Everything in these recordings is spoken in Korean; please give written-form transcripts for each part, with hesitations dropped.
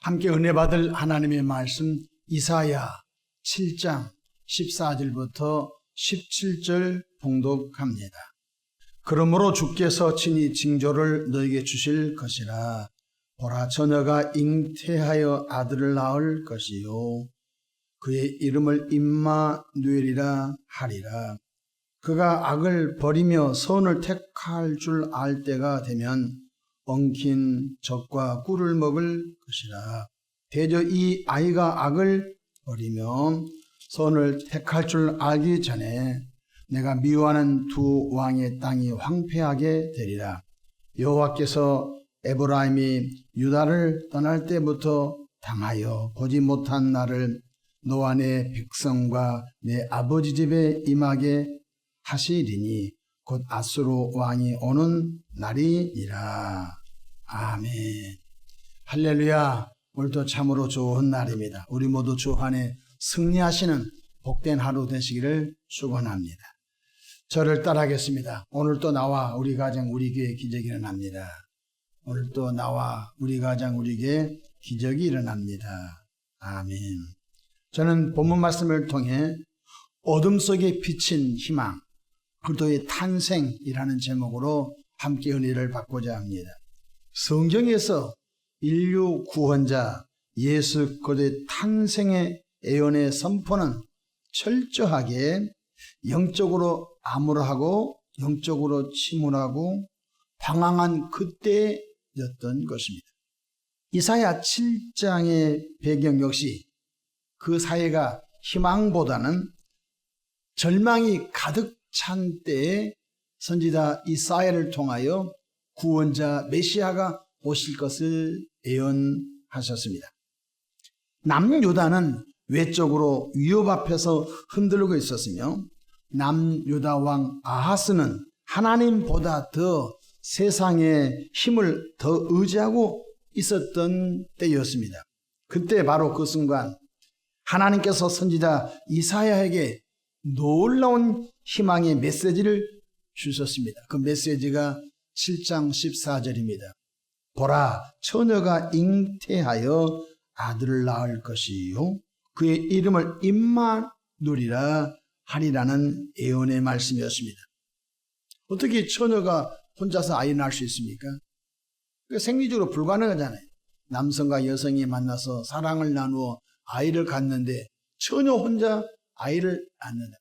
함께 은혜 받을 하나님의 말씀 이사야 7장 14절부터 17절 봉독합니다. 그러므로 주께서 친히 징조를 너에게 주실 것이라. 보라, 처녀가 잉태하여 아들을 낳을 것이요 그의 이름을 임마누엘이라 하리라. 그가 악을 버리며 선을 택할 줄 알 때가 되면 엉킨 젖과 꿀을 먹을 것이라. 대저 이 아이가 악을 버리며 선을 택할 줄 알기 전에 내가 미워하는 두 왕의 땅이 황폐하게 되리라. 여호와께서 에브라임이 유다를 떠날 때부터 당하여 보지 못한 날을 너와 내 백성과 내 아버지 집에 임하게 하시리니 곧 아수르 왕이 오는 날이니라. 아멘. 할렐루야. 오늘도 참으로 좋은 날입니다. 우리 모두 주 안에 승리하시는 복된 하루 되시기를 축원합니다. 저를 따라하겠습니다. 오늘도 나와 우리 가정 우리 교회 기적이 일어납니다. 오늘도 나와 우리 가정 우리 교회 기적이 일어납니다. 아멘. 저는 본문 말씀을 통해 어둠 속에 비친 희망, 그리스도의 탄생이라는 제목으로 함께 은혜를 받고자 합니다. 성경에서 인류 구원자 예수 그리스도의 탄생의 예언의 선포는 철저하게 영적으로 암울하고 영적으로 침울하고 방황한 그때였던 것입니다. 이사야 7장의 배경 역시 그 사회가 희망보다는 절망이 가득 찬 때에 선지자 이사야를 통하여 구원자 메시아가 오실 것을 예언하셨습니다. 남유다는 외적으로 위협 앞에서 흔들리고 있었으며 남유다 왕 아하스는 하나님보다 더 세상의 힘을 더 의지하고 있었던 때였습니다. 그때 바로 그 순간 하나님께서 선지자 이사야에게 놀라운 희망의 메시지를 주셨습니다. 그 메시지가 7장 14절입니다. 보라, 처녀가 잉태하여 아들을 낳을 것이요 그의 이름을 임마누엘이라 하리라는 예언의 말씀이었습니다. 어떻게 처녀가 혼자서 아이 낳을 수 있습니까? 생리적으로 불가능하잖아요. 남성과 여성이 만나서 사랑을 나누어 아이를 갖는데 처녀 혼자 아이를 낳는다.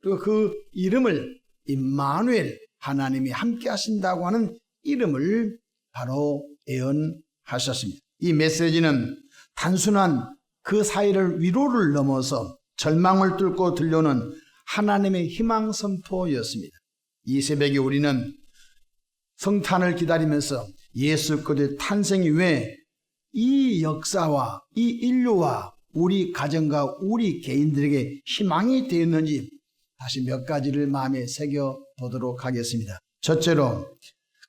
그리고 그 이름을 임마누엘, 하나님이 함께 하신다고 하는 이름을 바로 예언하셨습니다. 이 메시지는 단순한 그 사이를 위로를 넘어서 절망을 뚫고 들려오는 하나님의 희망 선포였습니다. 이 새벽에 우리는 성탄을 기다리면서 예수 그리스도의 탄생이 왜 이 역사와 이 인류와 우리 가정과 우리 개인들에게 희망이 되었는지 다시 몇 가지를 마음에 새겨보도록 하겠습니다. 첫째로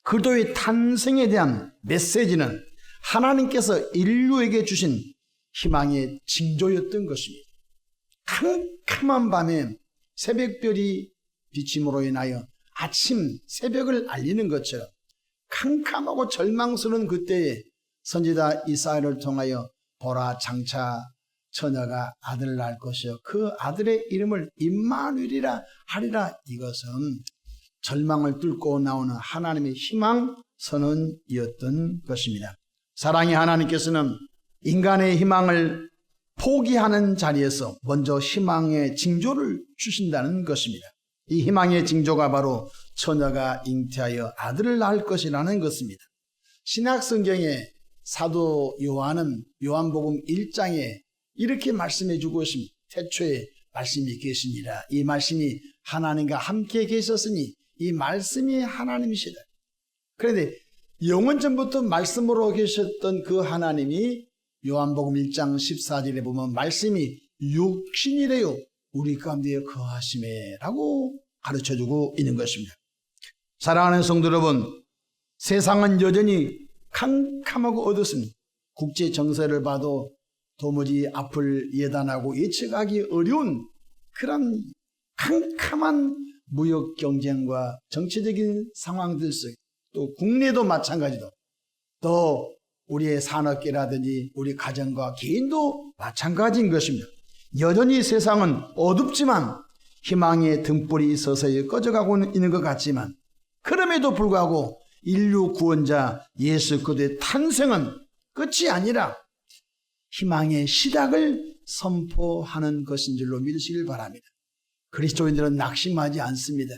그리스도의 탄생에 대한 메시지는 하나님께서 인류에게 주신 희망의 징조였던 것입니다. 캄캄한 밤에 새벽별이 비침으로 인하여 아침 새벽을 알리는 것처럼 캄캄하고 절망스러운 그때에 선지자 이사야를 통하여 보라, 장차 처녀가 아들을 낳을 것이요 그 아들의 이름을 임마누엘이라 하리라. 이것은 절망을 뚫고 나오는 하나님의 희망 선언이었던 것입니다. 사랑의 하나님께서는 인간의 희망을 포기하는 자리에서 먼저 희망의 징조를 주신다는 것입니다. 이 희망의 징조가 바로 처녀가 잉태하여 아들을 낳을 것이라는 것입니다. 신약 성경에 사도 요한은 요한복음 1장에 이렇게 말씀해 주고 있습니다. 태초에 말씀이 계시니라. 이 말씀이 하나님과 함께 계셨으니 이 말씀이 하나님이시다. 그런데 영원전부터 말씀으로 계셨던 그 하나님이 요한복음 1장 14절에 보면 말씀이 육신이 되어 우리 가운데 거하심에 라고 가르쳐주고 있는 것입니다. 사랑하는 성도 여러분, 세상은 여전히 캄캄하고 어둡습니다. 국제 정세를 봐도 도무지 앞을 예단하고 예측하기 어려운 그런 캄캄한 무역 경쟁과 정치적인 상황들 속에 또 국내도 마찬가지로 또 우리의 산업계라든지 우리 가정과 개인도 마찬가지인 것입니다. 여전히 세상은 어둡지만 희망의 등불이 서서히 꺼져가고 있는 것 같지만 그럼에도 불구하고 인류 구원자 예수 그리스도의 탄생은 끝이 아니라 희망의 시작을 선포하는 것인 줄로 믿으시길 바랍니다. 그리스도인들은 낙심하지 않습니다.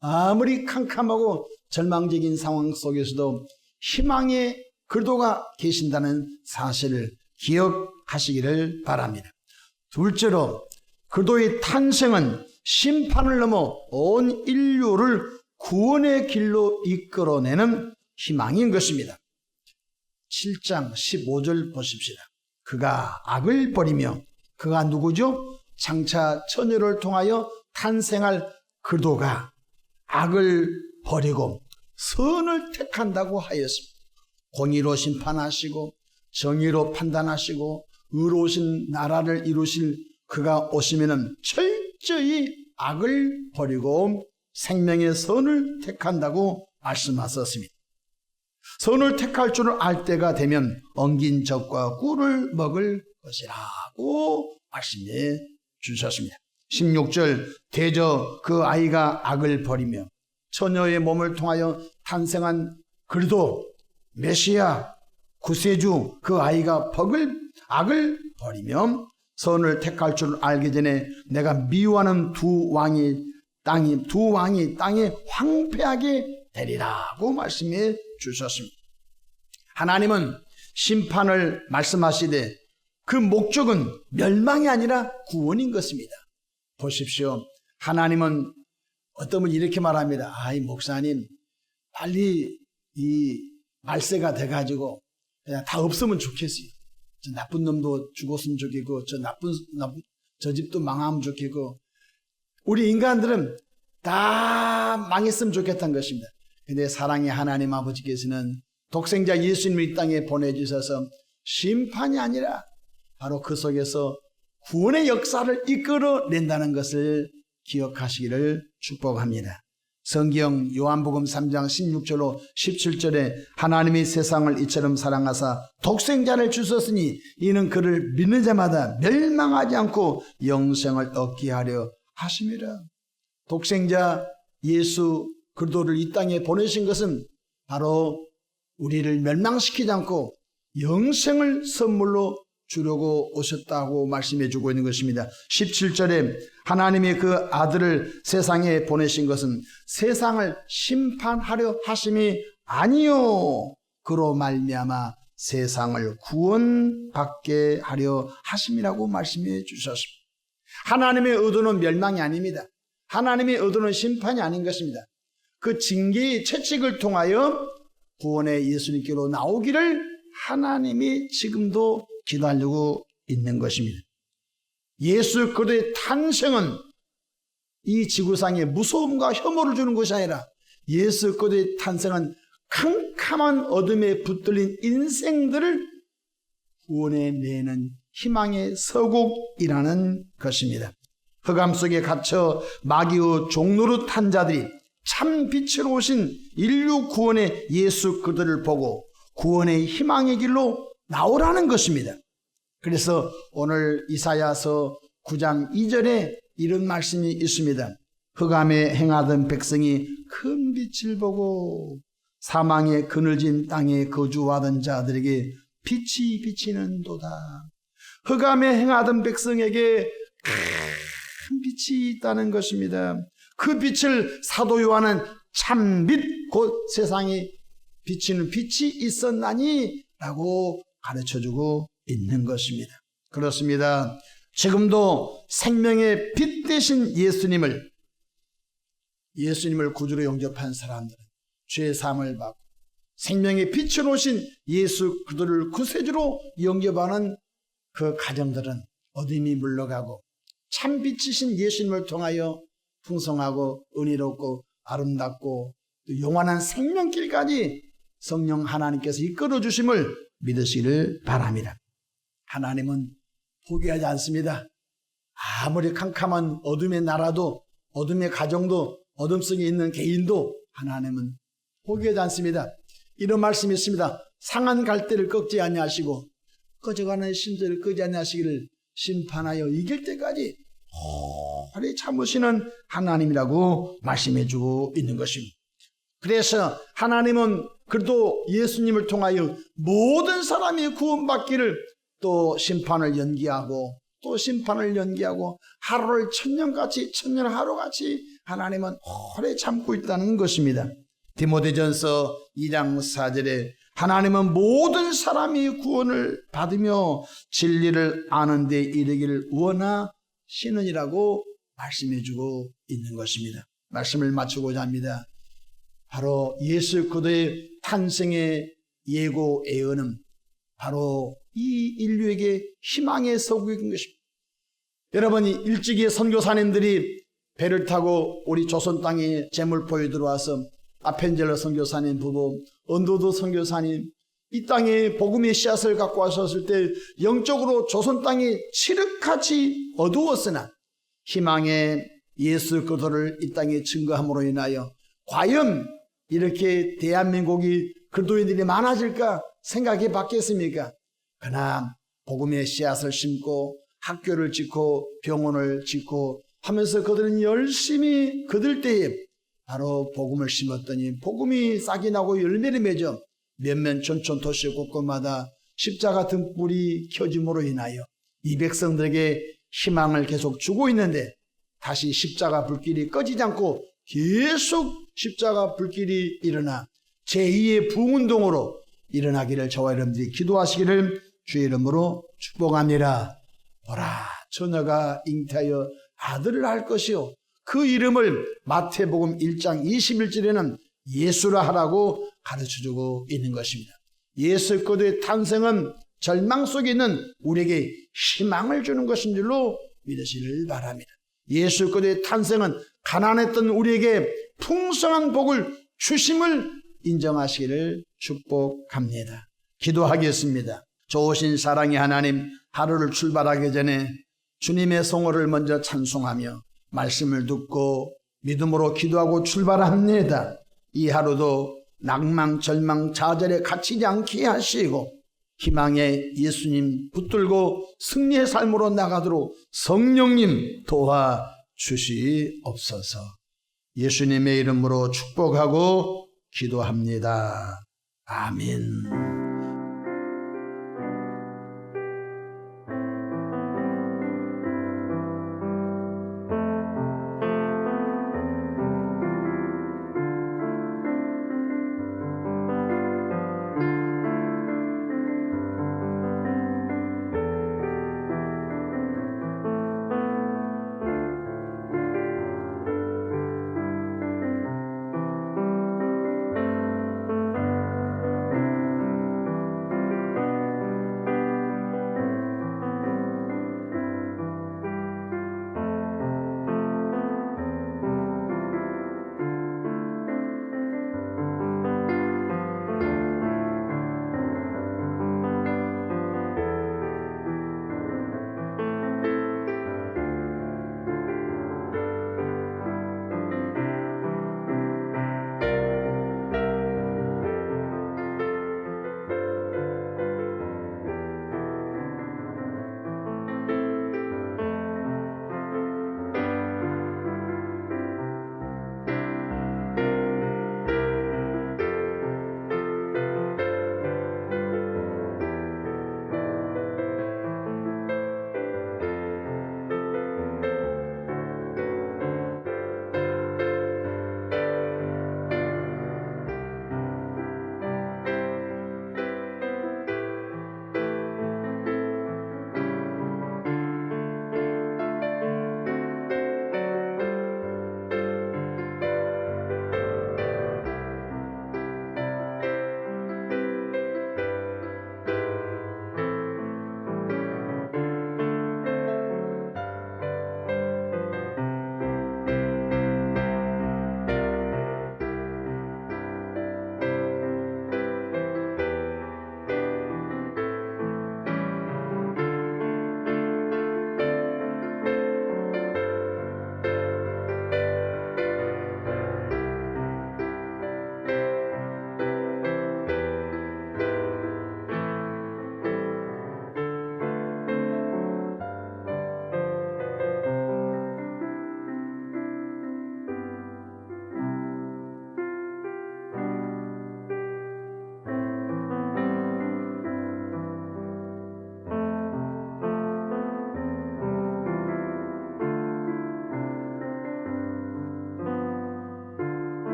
아무리 캄캄하고 절망적인 상황 속에서도 희망의 그리스도가 계신다는 사실을 기억하시기를 바랍니다. 둘째로 그리스도의 탄생은 심판을 넘어 온 인류를 구원의 길로 이끌어내는 희망인 것입니다. 7장 15절 보십시다. 그가 악을 버리며, 그가 누구죠? 장차 처녀를 통하여 탄생할 그리스도가 악을 버리고 선을 택한다고 하였습니다. 공의로 심판하시고 정의로 판단하시고 의로우신 나라를 이루실 그가 오시면은 철저히 악을 버리고 생명의 선을 택한다고 말씀하셨습니다. 선을 택할 줄을 알 때가 되면 엉긴 젖과 꿀을 먹을 것이라고 말씀해 주셨습니다. 16절 대저 그 아이가 악을 버리며 처녀의 몸을 통하여 탄생한 그리스도 메시아 구세주 그 아이가 악을 버리며 선을 택할 줄 알기 전에 내가 미워하는 두 왕이 땅에 황폐하게 되리라고 말씀해 주셨습니다. 하나님은 심판을 말씀하시되 그 목적은 멸망이 아니라 구원인 것입니다. 보십시오. 하나님은 어떤 분이 이렇게 말합니다. 아이 목사님 빨리 이 말세가 돼가지고 그냥 다 없으면 좋겠어요. 저 나쁜 놈도 죽었으면 좋겠고 저 집도 망하면 좋겠고 우리 인간들은 다 망했으면 좋겠다는 것입니다. 근데 사랑의 하나님 아버지께서는 독생자 예수님을 이 땅에 보내주셔서 심판이 아니라 바로 그 속에서 구원의 역사를 이끌어낸다는 것을 기억하시기를 축복합니다. 성경 요한복음 3장 16절로 17절에 하나님이 세상을 이처럼 사랑하사 독생자를 주셨으니 이는 그를 믿는 자마다 멸망하지 않고 영생을 얻게 하려 하심이라. 독생자 예수 그리스도를 이 땅에 보내신 것은 바로 우리를 멸망시키지 않고 영생을 선물로 주려고 오셨다고 말씀해 주고 있는 것입니다. 17절에 하나님이 그 아들을 세상에 보내신 것은 세상을 심판하려 하심이 아니요 그로 말미암아 세상을 구원받게 하려 하심이라고 말씀해 주셨습니다. 하나님의 의도는 멸망이 아닙니다. 하나님의 의도는 심판이 아닌 것입니다. 그 징계의 채찍을 통하여 구원의 예수님께로 나오기를 하나님이 지금도 기다리고 있는 것입니다. 예수 그리스도의 탄생은 이 지구상에 무서움과 혐오를 주는 것이 아니라 예수 그리스도의 탄생은 캄캄한 어둠에 붙들린 인생들을 구원해내는 희망의 서국이라는 것입니다. 흑암 속에 갇혀 마귀의 종노릇 한 자들이 참 빛으로 오신 인류 구원의 예수 그리스도를 보고 구원의 희망의 길로 나오라는 것입니다. 그래서 오늘 이사야서 9장 2절에 이런 말씀이 있습니다. 흑암에 행하던 백성이 큰 빛을 보고 사망의 그늘진 땅에 거주하던 자들에게 빛이 비치는도다. 흑암에 행하던 백성에게 큰 빛이 있다는 것입니다. 그 빛을 사도 요한은 참빛 곧 세상에 비치는 빛이 있었나니 라고 가르쳐주고 있는 것입니다. 그렇습니다. 지금도 생명의 빛 되신 예수님을 구주로 영접한 사람들은 죄의 사함을 받고 생명의 빛으로 오신 예수 그리스도를 구세주로 영접하는 그 가정들은 어둠이 물러가고 참 빛이신 예수님을 통하여 풍성하고 은혜롭고 아름답고 또 영원한 생명길까지 성령 하나님께서 이끌어 주심을 믿으시기를 바랍니다. 하나님은 포기하지 않습니다. 아무리 캄캄한 어둠의 나라도 어둠의 가정도 어둠 속에 있는 개인도 하나님은 포기하지 않습니다. 이런 말씀이 있습니다. 상한 갈대를 꺾지 아니하시고 꺼져가는 심지를 끄지 아니하시기를 심판하여 이길 때까지 오래 참으시는 하나님이라고 말씀해주고 있는 것입니다. 그래서 하나님은 그래도 예수님을 통하여 모든 사람이 구원받기를 또 심판을 연기하고 또 심판을 연기하고 하루를 천년같이 천년 하루같이 하나님은 오래 참고 있다는 것입니다. 디모데전서 2장 4절에 하나님은 모든 사람이 구원을 받으며 진리를 아는 데 이르기를 원하시느니라고 말씀해주고 있는 것입니다. 말씀을 마치고자 합니다. 바로 예수 그리스도의 탄생의 예고 예언은 바로 이 인류에게 희망의 서구인 것입니다. 여러분이 일찍이 선교사님들이 배를 타고 우리 조선 땅에 제물포에 들어와서 아펜젤러 선교사님 부부, 언도도 선교사님 이 땅에 복음의 씨앗을 갖고 왔었을 때 영적으로 조선 땅이 칠흑같이 어두웠으나 희망의 예수 그리스도를 이 땅에 증거함으로 인하여 과연 이렇게 대한민국이 그리스도인들이 많아질까 생각해 봤겠습니까? 그러나 복음의 씨앗을 심고 학교를 짓고 병원을 짓고 하면서 그들은 열심히 그들 때에 바로 복음을 심었더니 복음이 싹이 나고 열매를 맺어 몇몇 촌촌 도시 곳곳마다 십자가 등불이 켜짐으로 인하여 이 백성들에게 희망을 계속 주고 있는데 다시 십자가 불길이 꺼지지 않고 계속 십자가 불길이 일어나 제2의 부흥운동으로 일어나기를 저와 여러분들이 기도하시기를 주의 이름으로 축복합니다. 보라 처녀가 잉태하여 아들을 낳을 것이요 그 이름을 마태복음 1장 21절에는 예수라 하라고 가르쳐주고 있는 것입니다. 예수 그리스도의 탄생은 절망 속에 있는 우리에게 희망을 주는 것인 줄로 믿으시길 바랍니다. 예수 그리스도의 탄생은 가난했던 우리에게 풍성한 복을 주심을 인정하시기를 축복합니다. 기도하겠습니다. 좋으신 사랑의 하나님, 하루를 출발하기 전에 주님의 성호를 먼저 찬송하며 말씀을 듣고 믿음으로 기도하고 출발합니다. 이 하루도 낭망, 절망, 좌절에 갇히지 않게 하시고 희망의 예수님 붙들고 승리의 삶으로 나가도록 성령님 도와주시옵소서. 예수님의 이름으로 축복하고 기도합니다. 아멘.